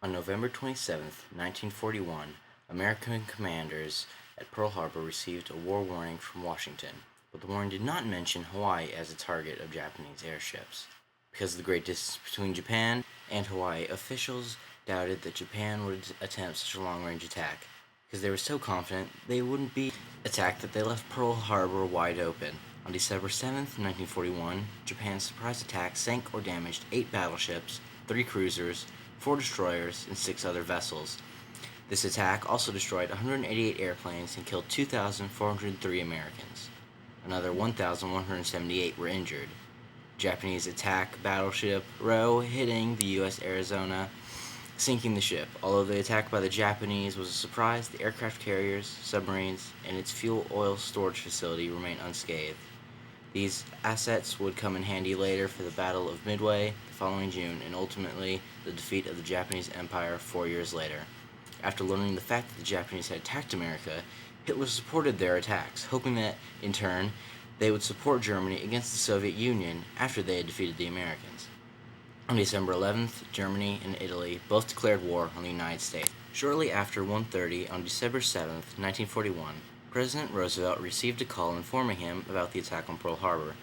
On November 27, 1941, American commanders at Pearl Harbor received a war warning from Washington, but the warning did not mention Hawaii as a target of Japanese airships. Because of the great distance between Japan and Hawaii, officials doubted that Japan would attempt such a long-range attack. Because they were so confident they wouldn't be attacked that they left Pearl Harbor wide open. On December 7, 1941, Japan's surprise attack sank or damaged 8 battleships, 3 cruisers, 4 destroyers, and 6 other vessels. This attack also destroyed 188 airplanes and killed 2,403 Americans. Another 1,178 were injured. Japanese attack battleship Roe hitting the U.S. Arizona, sinking the ship. Although the attack by the Japanese was a surprise, the aircraft carriers, submarines, and its fuel oil storage facility remained unscathed. These assets would come in handy later for the Battle of Midway the following June, and ultimately the defeat of the Japanese Empire 4 years later. After learning the fact that the Japanese had attacked America, Hitler supported their attacks, hoping that, in turn, they would support Germany against the Soviet Union after they had defeated the Americans. On December 11th, Germany and Italy both declared war on the United States. Shortly after 1:30 on December 7th, 1941, President Roosevelt received a call informing him about the attack on Pearl Harbor.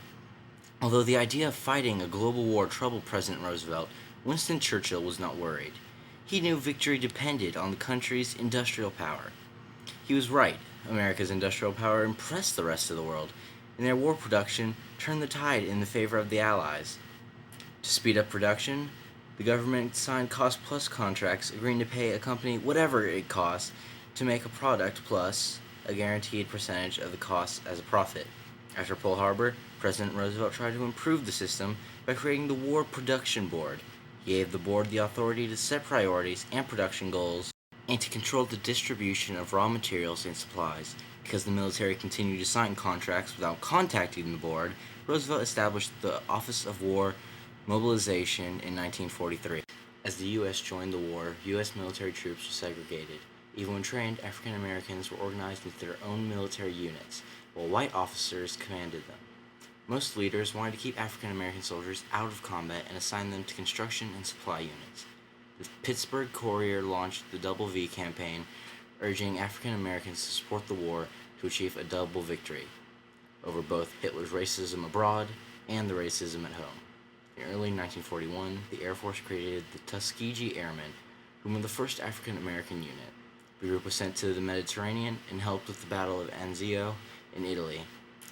Although the idea of fighting a global war troubled President Roosevelt, Winston Churchill was not worried. He knew victory depended on the country's industrial power. He was right. America's industrial power impressed the rest of the world, and their war production turned the tide in the favor of the Allies. To speed up production, the government signed cost-plus contracts agreeing to pay a company whatever it costs to make a product plus a guaranteed percentage of the cost as a profit. After Pearl Harbor, President Roosevelt tried to improve the system by creating the War Production Board. He gave the board the authority to set priorities and production goals and to control the distribution of raw materials and supplies. Because the military continued to sign contracts without contacting the board, Roosevelt established the Office of War Mobilization in 1943. As the U.S. joined the war, U.S. military troops were segregated. Even when trained, African Americans were organized into their own military units, while white officers commanded them. Most leaders wanted to keep African American soldiers out of combat and assigned them to construction and supply units. The Pittsburgh Courier launched the Double V campaign, urging African Americans to support the war to achieve a double victory over both Hitler's racism abroad and the racism at home. In early 1941, the Air Force created the Tuskegee Airmen, who were the first African American unit. The group was sent to the Mediterranean and helped with the Battle of Anzio in Italy.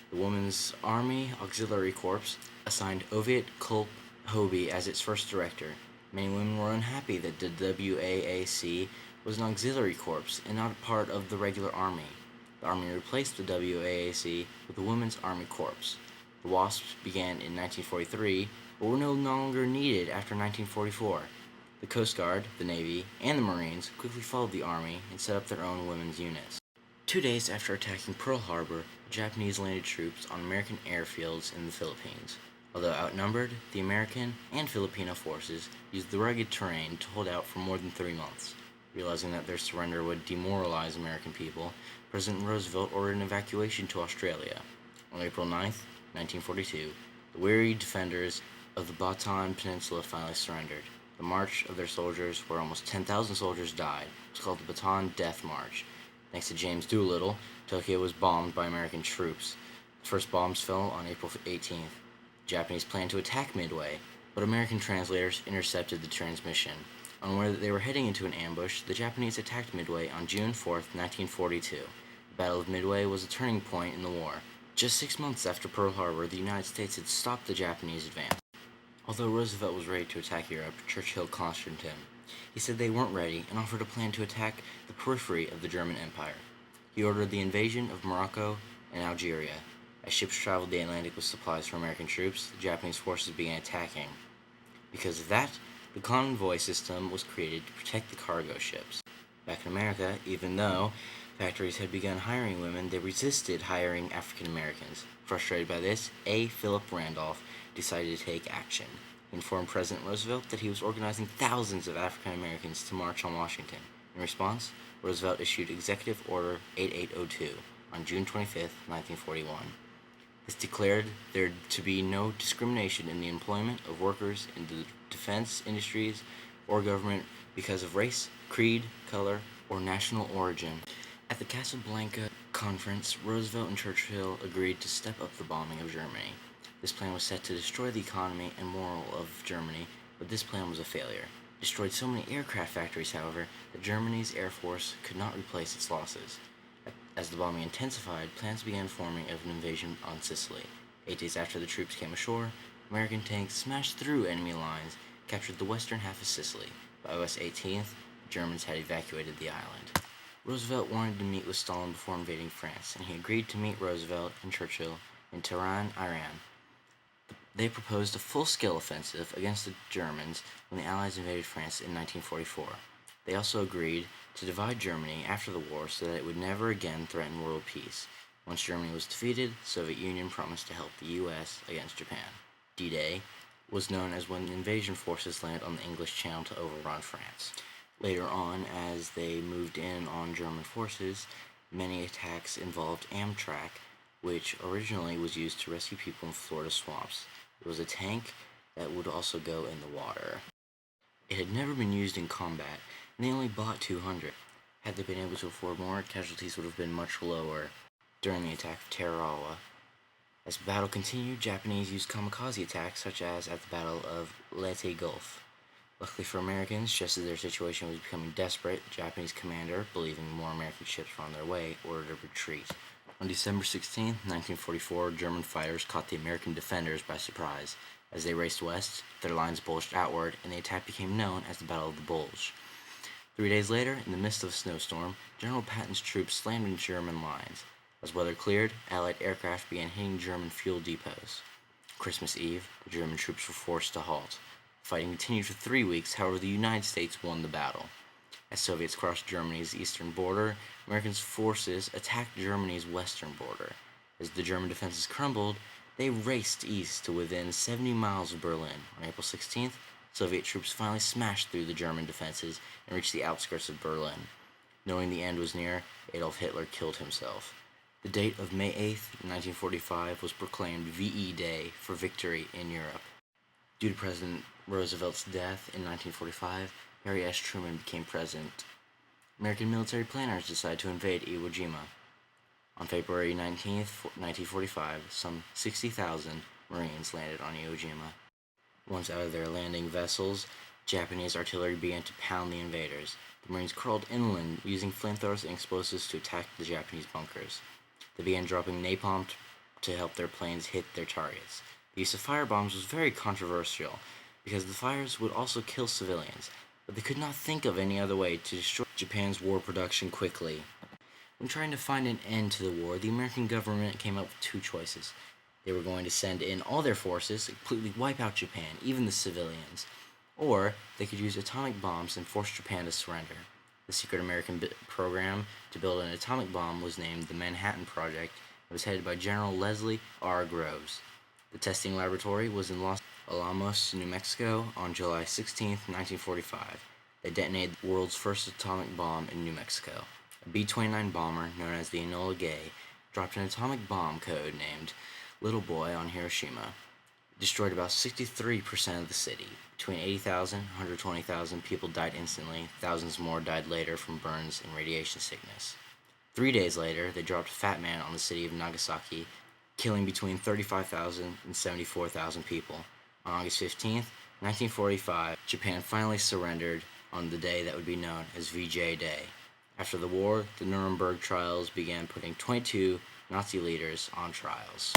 The Women's Army Auxiliary Corps assigned Oviatt Culp Hobey as its first director. Many women were unhappy that the WAAC was an auxiliary corps and not a part of the regular army. The army replaced the WAAC with the Women's Army Corps. The WASPs began in 1943, but were no longer needed after 1944. The Coast Guard, the Navy, and the Marines quickly followed the Army and set up their own women's units. 2 days after attacking Pearl Harbor, the Japanese landed troops on American airfields in the Philippines. Although outnumbered, the American and Filipino forces used the rugged terrain to hold out for more than 3 months. Realizing that their surrender would demoralize American people, President Roosevelt ordered an evacuation to Australia. On April 9, 1942, the weary defenders of the Bataan Peninsula finally surrendered. The march of their soldiers, where almost 10,000 soldiers died, was called the Bataan Death March. Thanks to James Doolittle, Tokyo was bombed by American troops. The first bombs fell on April 18th. The Japanese planned to attack Midway, but American translators intercepted the transmission. Unaware that they were heading into an ambush, the Japanese attacked Midway on June 4, 1942. The Battle of Midway was a turning point in the war. Just 6 months after Pearl Harbor, the United States had stopped the Japanese advance. Although Roosevelt was ready to attack Europe, Churchill cautioned him. He said they weren't ready and offered a plan to attack the periphery of the German Empire. He ordered the invasion of Morocco and Algeria. As ships traveled the Atlantic with supplies for American troops, the Japanese forces began attacking. Because of that, the convoy system was created to protect the cargo ships. Back in America, even though factories had begun hiring women, they resisted hiring African Americans. Frustrated by this, A. Philip Randolph decided to take action. He informed President Roosevelt that he was organizing thousands of African Americans to march on Washington. In response, Roosevelt issued Executive Order 8802 on June 25, 1941. This declared there to be no discrimination in the employment of workers in the defense industries or government because of race, creed, color, or national origin. At the Casablanca Conference, Roosevelt and Churchill agreed to step up the bombing of Germany. This plan was set to destroy the economy and morale of Germany, but this plan was a failure. It destroyed so many aircraft factories, however, that Germany's air force could not replace its losses. As the bombing intensified, plans began forming of an invasion on Sicily. 8 days after the troops came ashore, American tanks smashed through enemy lines, captured the western half of Sicily. By August 18th, the Germans had evacuated the island. Roosevelt wanted to meet with Stalin before invading France, and he agreed to meet Roosevelt and Churchill in Tehran, Iran. They proposed a full-scale offensive against the Germans when the Allies invaded France in 1944. They also agreed to divide Germany after the war so that it would never again threaten world peace. Once Germany was defeated, the Soviet Union promised to help the U.S. against Japan. D-Day was known as when invasion forces landed on the English Channel to overrun France. Later on, as they moved in on German forces, many attacks involved Amtrak, which originally was used to rescue people in Florida swamps. It was a tank that would also go in the water. It had never been used in combat, and they only bought 200. Had they been able to afford more, casualties would have been much lower during the attack of Tarawa. As the battle continued, Japanese used kamikaze attacks, such as at the Battle of Leyte Gulf. Luckily for Americans, just as their situation was becoming desperate, the Japanese commander, believing more American ships were on their way, ordered a retreat. On December 16, 1944, German fighters caught the American defenders by surprise. As they raced west, their lines bulged outward, and the attack became known as the Battle of the Bulge. 3 days later, in the midst of a snowstorm, General Patton's troops slammed into German lines. As weather cleared, Allied aircraft began hitting German fuel depots. Christmas Eve, the German troops were forced to halt. Fighting continued for 3 weeks, however, the United States won the battle. As Soviets crossed Germany's eastern border, American forces attacked Germany's western border. As the German defenses crumbled, they raced east to within 70 miles of Berlin. On April 16th, Soviet troops finally smashed through the German defenses and reached the outskirts of Berlin. Knowing the end was near, Adolf Hitler killed himself. The date of May 8th, 1945 was proclaimed VE Day for victory in Europe. Due to President Roosevelt's death in 1945, Harry S. Truman became president. American military planners decided to invade Iwo Jima. On February 19, 1945, some 60,000 Marines landed on Iwo Jima. Once out of their landing vessels, Japanese artillery began to pound the invaders. The Marines crawled inland using flamethrowers and explosives to attack the Japanese bunkers. They began dropping napalm to help their planes hit their targets. The use of firebombs was very controversial because the fires would also kill civilians, but they could not think of any other way to destroy Japan's war production quickly. When trying to find an end to the war, the American government came up with two choices. They were going to send in all their forces, completely wipe out Japan, even the civilians, or they could use atomic bombs and force Japan to surrender. The secret American program to build an atomic bomb was named the Manhattan Project and was headed by General Leslie R. Groves. The testing laboratory was in Los Alamos, New Mexico on July 16, 1945. They detonated the world's first atomic bomb in New Mexico. A B-29 bomber, known as the Enola Gay, dropped an atomic bomb code-named Little Boy on Hiroshima. It destroyed about 63% of the city. Between 80,000 and 120,000 people died instantly. Thousands more died later from burns and radiation sickness. 3 days later, they dropped Fat Man on the city of Nagasaki, killing between 35,000 and 74,000 people. On August 15, 1945, Japan finally surrendered on the day that would be known as VJ Day. After the war, the Nuremberg trials began putting 22 Nazi leaders on trials.